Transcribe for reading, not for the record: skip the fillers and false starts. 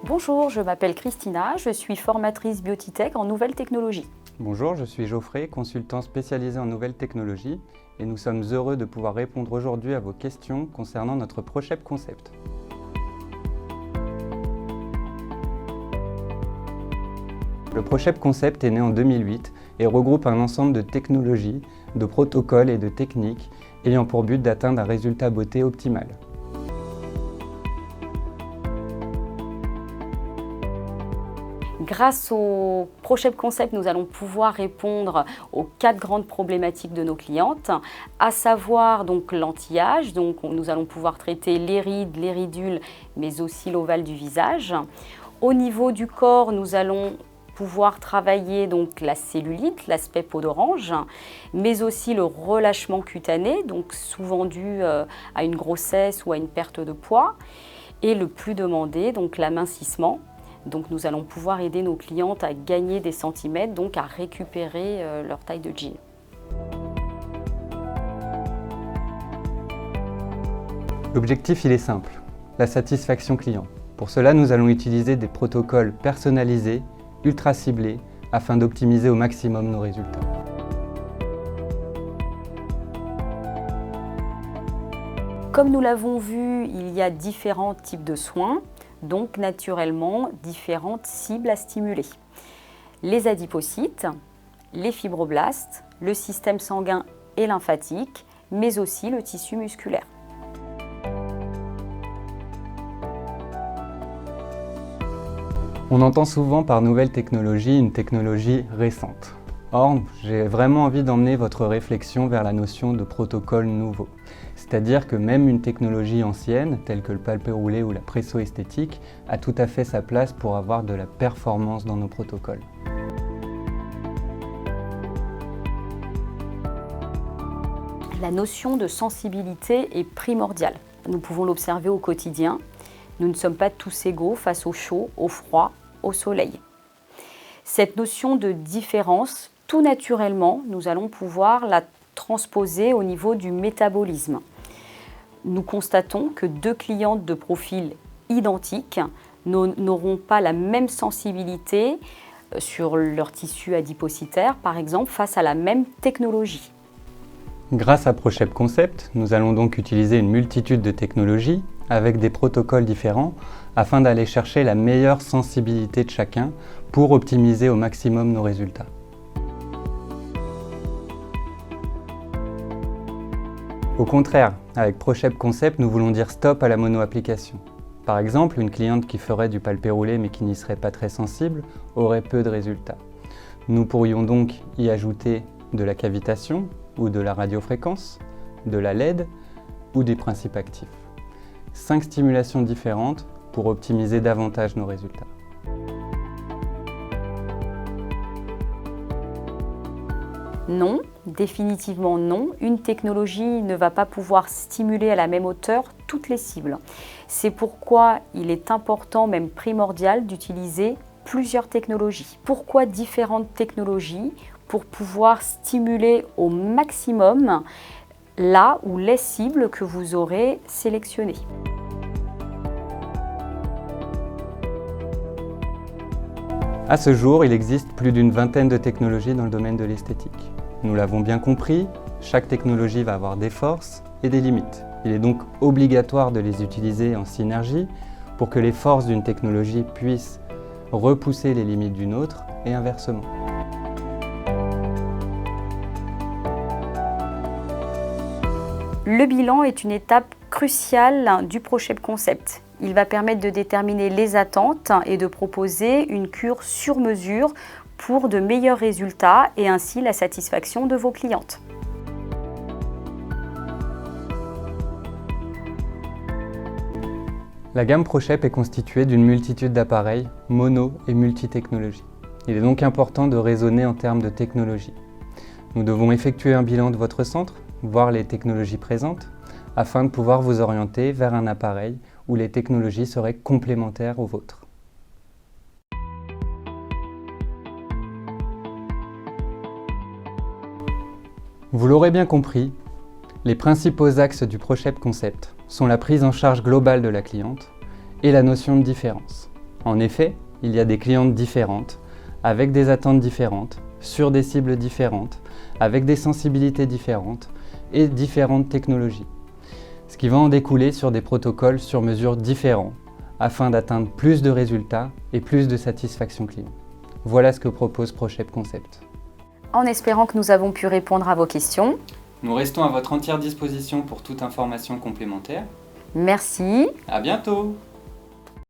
Bonjour, je m'appelle Christina, je suis formatrice Biotitech en nouvelles technologies. Bonjour, je suis Geoffrey, consultant spécialisé en nouvelles technologies et nous sommes heureux de pouvoir répondre aujourd'hui à vos questions concernant notre ProChep Concept. Le ProChep Concept est né en 2008 et regroupe un ensemble de technologies, de protocoles et de techniques ayant pour but d'atteindre un résultat beauté optimal. Grâce au ProChep Concept, nous allons pouvoir répondre aux 4 grandes problématiques de nos clientes, à savoir donc l'anti-âge, donc nous allons pouvoir traiter les rides, les ridules, mais aussi l'ovale du visage. Au niveau du corps, nous allons pouvoir travailler donc la cellulite, l'aspect peau d'orange, mais aussi le relâchement cutané, donc souvent dû à une grossesse ou à une perte de poids, et le plus demandé, donc l'amincissement. Donc nous allons pouvoir aider nos clientes à gagner des centimètres, donc à récupérer leur taille de jean. L'objectif, il est simple, la satisfaction client. Pour cela, nous allons utiliser des protocoles personnalisés, ultra ciblés, afin d'optimiser au maximum nos résultats. Comme nous l'avons vu, il y a différents types de soins. Donc naturellement différentes cibles à stimuler. Les adipocytes, les fibroblastes, le système sanguin et lymphatique, mais aussi le tissu musculaire. On entend souvent par nouvelle technologie une technologie récente. Or, j'ai vraiment envie d'emmener votre réflexion vers la notion de protocole nouveau. C'est-à-dire que même une technologie ancienne, telle que le palpé roulé ou la presso-esthétique, a tout à fait sa place pour avoir de la performance dans nos protocoles. La notion de sensibilité est primordiale. Nous pouvons l'observer au quotidien. Nous ne sommes pas tous égaux face au chaud, au froid, au soleil. Cette notion de différence, tout naturellement, nous allons pouvoir la transposer au niveau du métabolisme. Nous constatons que 2 clientes de profil identiques n'auront pas la même sensibilité sur leur tissu adipocytaire, par exemple, face à la même technologie. Grâce à ProChep Concept, nous allons donc utiliser une multitude de technologies avec des protocoles différents afin d'aller chercher la meilleure sensibilité de chacun pour optimiser au maximum nos résultats. Au contraire, avec ProChep Concept, nous voulons dire stop à la mono-application. Par exemple, une cliente qui ferait du palpé roulé mais qui n'y serait pas très sensible aurait peu de résultats. Nous pourrions donc y ajouter de la cavitation ou de la radiofréquence, de la LED ou des principes actifs. 5 stimulations différentes pour optimiser davantage nos résultats. Non, définitivement non. Une technologie ne va pas pouvoir stimuler à la même hauteur toutes les cibles. C'est pourquoi il est important, même primordial, d'utiliser plusieurs technologies. Pourquoi différentes technologies? Pour pouvoir stimuler au maximum là ou les cibles que vous aurez sélectionnées. À ce jour, il existe plus d'une vingtaine de technologies dans le domaine de l'esthétique. Nous l'avons bien compris, chaque technologie va avoir des forces et des limites. Il est donc obligatoire de les utiliser en synergie pour que les forces d'une technologie puissent repousser les limites d'une autre et inversement. Le bilan est une étape cruciale du ProChep Concept. Il va permettre de déterminer les attentes et de proposer une cure sur mesure pour de meilleurs résultats et ainsi la satisfaction de vos clientes. La gamme ProChep est constituée d'une multitude d'appareils, mono et multitechnologies. Il est donc important de raisonner en termes de technologie. Nous devons effectuer un bilan de votre centre, voir les technologies présentes, afin de pouvoir vous orienter vers un appareil où les technologies seraient complémentaires aux vôtres. Vous l'aurez bien compris, les principaux axes du ProChep Concept sont la prise en charge globale de la cliente et la notion de différence. En effet, il y a des clientes différentes, avec des attentes différentes, sur des cibles différentes, avec des sensibilités différentes et différentes technologies. Ce qui va en découler sur des protocoles sur mesure différents, afin d'atteindre plus de résultats et plus de satisfaction client. Voilà ce que propose ProShape Concept. En espérant que nous avons pu répondre à vos questions. Nous restons à votre entière disposition pour toute information complémentaire. Merci. À bientôt!